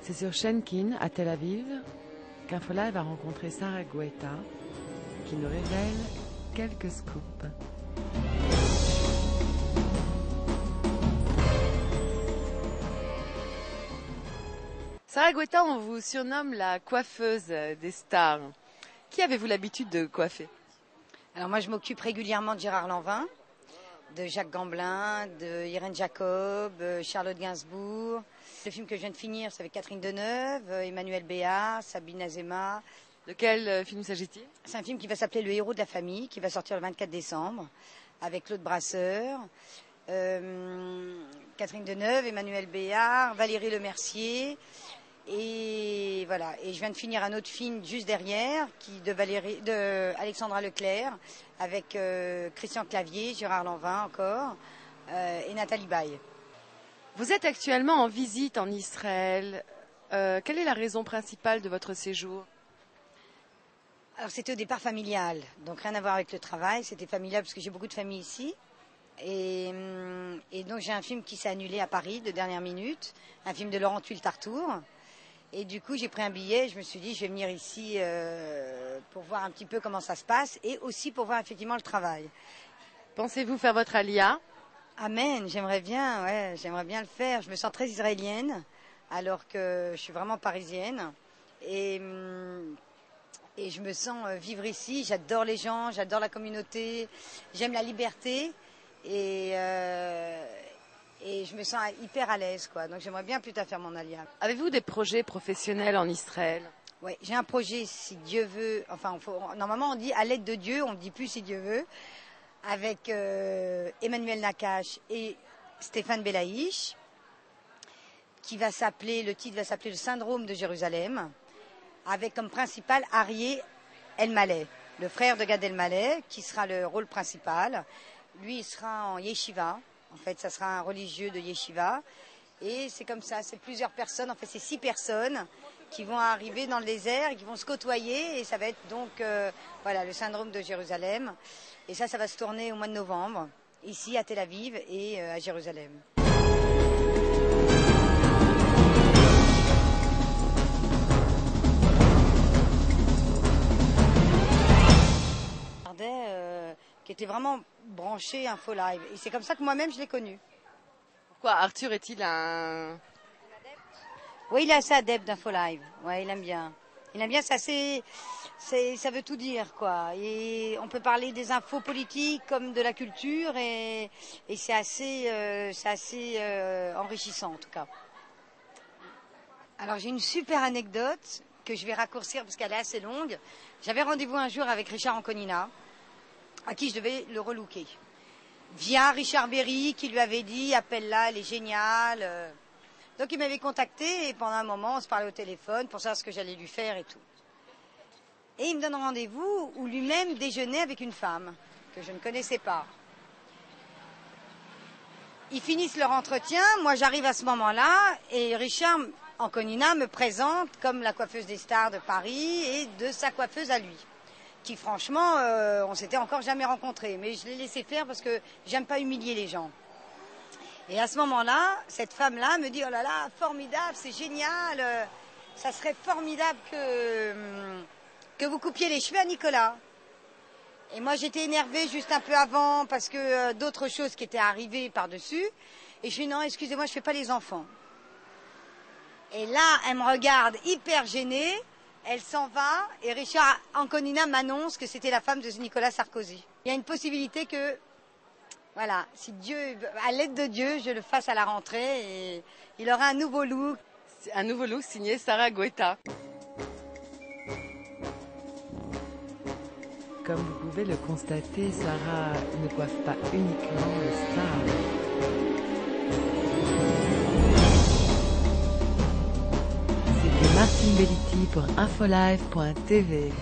C'est sur Shenkin, à Tel Aviv, qu'Infolive a rencontré Sarah Guetta, qui nous révèle quelques scoops. Sarah Guetta, on vous surnomme la coiffeuse des stars. Qui avez-vous l'habitude de coiffer? Alors moi, je m'occupe régulièrement de Gérard Lanvin, de Jacques Gamblin, de Irène Jacob, Charlotte Gainsbourg. Le film que je viens de finir, c'est avec Catherine Deneuve, Emmanuel Béard, Sabine Azéma. De quel film s'agit-il? C'est un film qui va s'appeler Le héros de la famille, qui va sortir le 24 décembre, avec Claude Brasseur, Catherine Deneuve, Emmanuel Béard, Valérie Lemercier. Et voilà. Et je viens de finir un autre film juste derrière, de Alexandra Leclerc, avec Christian Clavier, Gérard Lanvin encore, et Nathalie Baye. Vous êtes actuellement en visite en Israël. Quelle est la raison principale de votre séjour? Alors c'était au départ familial, donc rien à voir avec le travail. C'était familial parce que j'ai beaucoup de famille ici. Et donc j'ai un film qui s'est annulé à Paris de dernière minute, un film de Laurent Tuile-Tartour. Et du coup, j'ai pris un billet, je me suis dit, je vais venir ici pour voir un petit peu comment ça se passe et aussi pour voir effectivement le travail. Pensez-vous faire votre alia? Amen, j'aimerais bien le faire. Je me sens très israélienne alors que je suis vraiment parisienne. Et je me sens vivre ici, j'adore les gens, j'adore la communauté, j'aime la liberté et je me sens hyper à l'aise, quoi. Donc j'aimerais bien plus tard faire mon alia. Avez-vous des projets professionnels en Israël? Oui, j'ai un projet, si Dieu veut, normalement on dit à l'aide de Dieu, on ne dit plus si Dieu veut, avec Emmanuel Nakache et Stéphane Belaïch, le titre va s'appeler Le syndrome de Jérusalem, avec comme principal Arié Elmaleh, le frère de Gad Elmaleh, qui sera le rôle principal. Lui, il sera en yeshiva. En fait, ça sera un religieux de yeshiva. Et c'est comme ça, c'est plusieurs personnes, en fait, c'est 6 personnes qui vont arriver dans le désert, qui vont se côtoyer. Et ça va être donc, le syndrome de Jérusalem. Et ça va se tourner au mois de novembre, ici à Tel Aviv et à Jérusalem. Qui était vraiment branché Infolive. Et c'est comme ça que moi-même je l'ai connu. Pourquoi Arthur est-il un adepte? Oui, il est assez adepte d'Infolive. Ouais, il aime bien. Il aime bien, ça veut tout dire, quoi. Et on peut parler des infos politiques comme de la culture et c'est assez enrichissant en tout cas. Alors j'ai une super anecdote que je vais raccourcir parce qu'elle est assez longue. J'avais rendez-vous un jour avec Richard Anconina, à qui je devais le relooker. Via Richard Berry, qui lui avait dit « appelle-la, elle est géniale ». Donc il m'avait contacté et pendant un moment, on se parlait au téléphone pour savoir ce que j'allais lui faire et tout. Et il me donne rendez-vous où lui-même déjeunait avec une femme que je ne connaissais pas. Ils finissent leur entretien, moi j'arrive à ce moment-là et Richard Anconina me présente comme la coiffeuse des stars de Paris et de sa coiffeuse à lui. Qui franchement, on s'était encore jamais rencontrés. Mais je l'ai laissé faire parce que j'aime pas humilier les gens. Et à ce moment-là, cette femme-là me dit « Oh là là, formidable, c'est génial, ça serait formidable que vous coupiez les cheveux à Nicolas. » Et moi, j'étais énervée juste un peu avant parce que d'autres choses qui étaient arrivées par-dessus. Et je dis « Non, excusez-moi, je fais pas les enfants. » Et là, elle me regarde hyper gênée. Elle s'en va et Richard Anconina m'annonce que c'était la femme de Nicolas Sarkozy. Il y a une possibilité que, voilà, si Dieu, à l'aide de Dieu, je le fasse à la rentrée et il aura un nouveau look. Un nouveau look signé Sarah Guetta. Comme vous pouvez le constater, Sarah ne coiffe pas uniquement les stars. Martine Belliti pour infolive.tv.